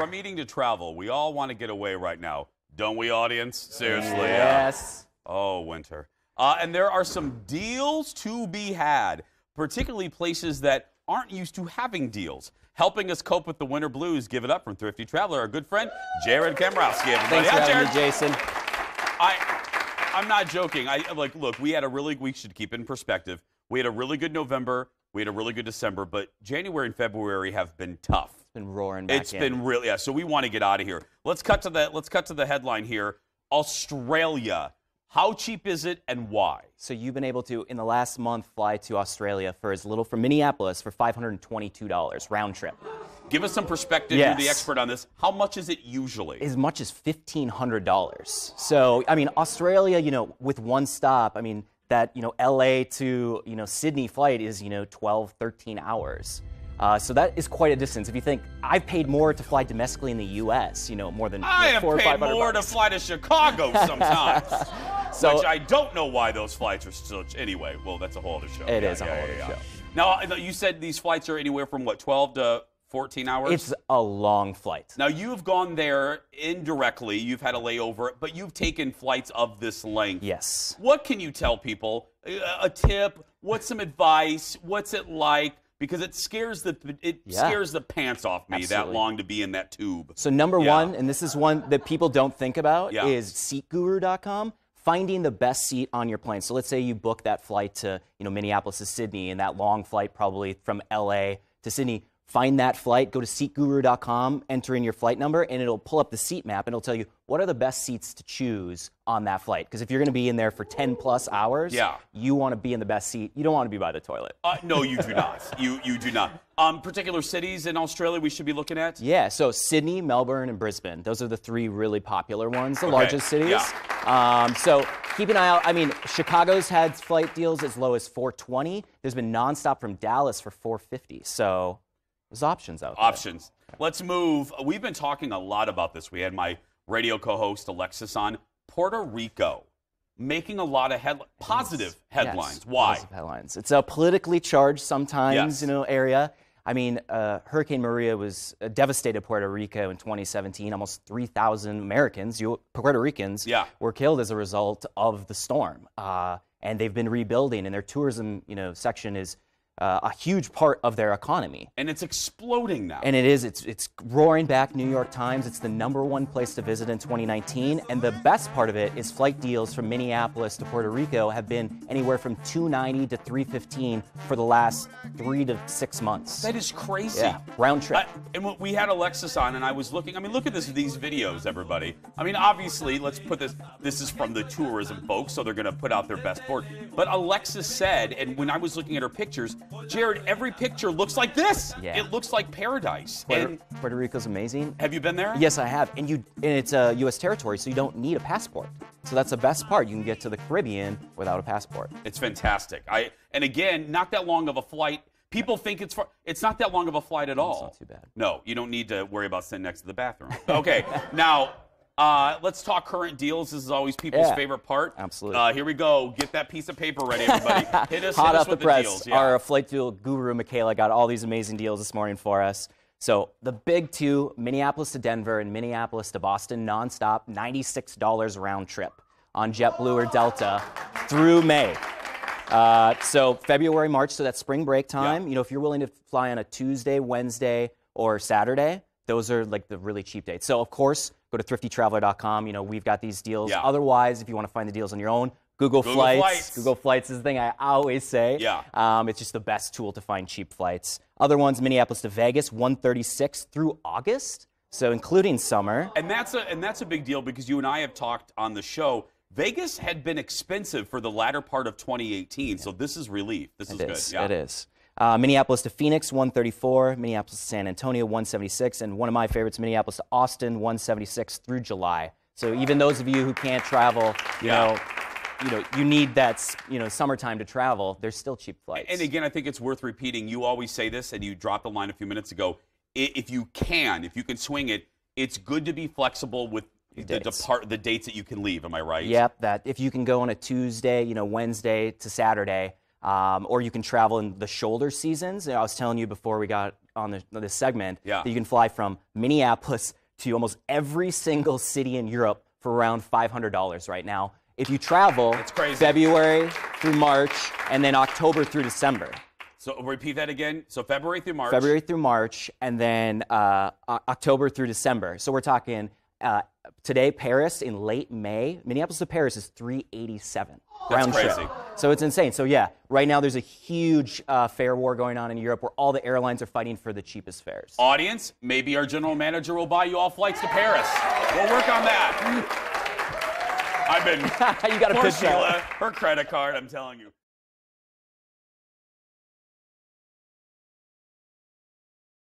meeting to travel. We all want to get away right now. Don't we, audience? Seriously. Yes. Oh, winter. And there are some deals to be had, particularly places that aren't used to having deals. Helping us cope with the winter blues, give it up from Thrifty Traveler, our good friend, Jared Kamrowski. Thanks for having me, Jason. I'm not joking. Look, we should keep it in perspective. We had a really good November. We had a really good December, but January and February have been tough. It's been roaring back in. It's been really, yeah, so we want to get out of here. Let's cut to the headline here. Australia. How cheap is it and why? So you've been able to, in the last month, fly to Australia for as little from Minneapolis for $522 round trip. Give us some perspective. Yes. You're the expert on this. How much is it usually? As much as $1,500. So, I mean, Australia, with one stop, I mean, that, LA to, Sydney flight is, 12, 13 hours. So that is quite a distance. If you think, I've paid more to fly domestically in the U.S., more than I have $400 or $500. paid more to fly to Chicago sometimes. So, which I don't know why those flights are such. Anyway, well, that's a whole other show. It is a whole other show. Now, you said these flights are anywhere from, 12 to 14 hours? It's a long flight. Now, you've gone there indirectly. You've had a layover, but you've taken flights of this length. Yes. What can you tell people? A tip? What's some advice? What's it like? Because it scares the pants off me. Absolutely. That long to be in that tube. So number one, and this is one that people don't think about, is SeatGuru.com. Finding the best seat on your plane. So let's say you book that flight to Minneapolis to Sydney, and that long flight probably from LA to Sydney. Find that flight, go to SeatGuru.com, enter in your flight number, and it'll pull up the seat map, and it'll tell you what are the best seats to choose on that flight. Because if you're going to be in there for 10 plus hours, you want to be in the best seat. You don't want to be by the toilet. No, you do not. You do not. Particular cities in Australia we should be looking at? Yeah, so Sydney, Melbourne, and Brisbane. Those are the three really popular ones, the largest cities. Yeah. So keep an eye out. I mean, Chicago's had flight deals as low as $420. There's been nonstop from Dallas for $450. So there's options out there. Options. Let's move. We've been talking a lot about this. We had my radio co-host Alexis on. Puerto Rico making a lot of positive headlines. Yes, Why? Positive headlines. It's a politically charged sometimes, area. I mean, Hurricane Maria devastated Puerto Rico in 2017. Almost 3,000 Americans, Puerto Ricans, were killed as a result of the storm. And they've been rebuilding, and their tourism, section is a huge part of their economy. And it's exploding now. And it is. It's roaring back. New York Times. It's the #1 place to visit in 2019. And the best part of it is flight deals from Minneapolis to Puerto Rico have been anywhere from $290 to $315 for the last 3 to 6 months. That is crazy. Yeah, round trip. And we had Alexis on, and I was looking. I mean, look at these videos, everybody. I mean, obviously, let's put this. This is from the tourism folks, so they're going to put out their best board. But Alexis said, and when I was looking at her pictures, Jared, every picture looks like this. Yeah. It looks like paradise. Puerto Rico's amazing. Have you been there? Yes, I have. And it's a U.S. territory, so you don't need a passport. So that's the best part. You can get to the Caribbean without a passport. It's fantastic. And again, not that long of a flight. People think it's far. It's not that long of a flight at all. It's not too bad. No, you don't need to worry about sitting next to the bathroom. Okay, now let's talk current deals. This is always people's favorite part. Absolutely. Here we go. Get that piece of paper ready, everybody. Hit us Hot off with the press. deals. Yeah. Our flight deal guru, Michaela, got all these amazing deals this morning for us. So the big two, Minneapolis to Denver and Minneapolis to Boston, nonstop, $96 round trip on JetBlue or Delta through May. So February, March, so that's spring break time. If you're willing to fly on a Tuesday, Wednesday, or Saturday, those are like the really cheap dates. So of course, go to thriftytraveler.com. We've got these deals. Otherwise, if you want to find the deals on your own, Google Flights. Google Flights is the thing I always say. It's just the best tool to find cheap flights. Other ones, Minneapolis to Vegas, $136 through August, so including summer. And that's a big deal because you and I have talked on the show. Vegas had been expensive for the latter part of 2018, so this is relief. This is good. Yeah. It is. Minneapolis to Phoenix, $134. Minneapolis to San Antonio, $176. And one of my favorites, Minneapolis to Austin, $176 through July. So even those of you who can't travel, you need that, summertime to travel. There's still cheap flights. And again, I think it's worth repeating. You always say this, and you dropped the line a few minutes ago. If you can swing it, it's good to be flexible with the dates that you can leave. Am I right? Yep. That if you can go on a Tuesday, Wednesday to Saturday, or you can travel in the shoulder seasons. I was telling you before we got on this segment that you can fly from Minneapolis to almost every single city in Europe for around $500 right now. If you travel That's crazy. February through March and then October through December. So repeat that again. So February through March. February through March, and then October through December. So we're talking today, Paris in late May. Minneapolis to Paris is $387 round crazy. trip. So it's insane. So yeah, right now there's a huge fare war going on in Europe where all the airlines are fighting for the cheapest fares. Audience, maybe our general manager will buy you all flights to Paris. We'll work on that. I've been. You got to Poor pitch Sheila, that. her credit card, I'm telling you.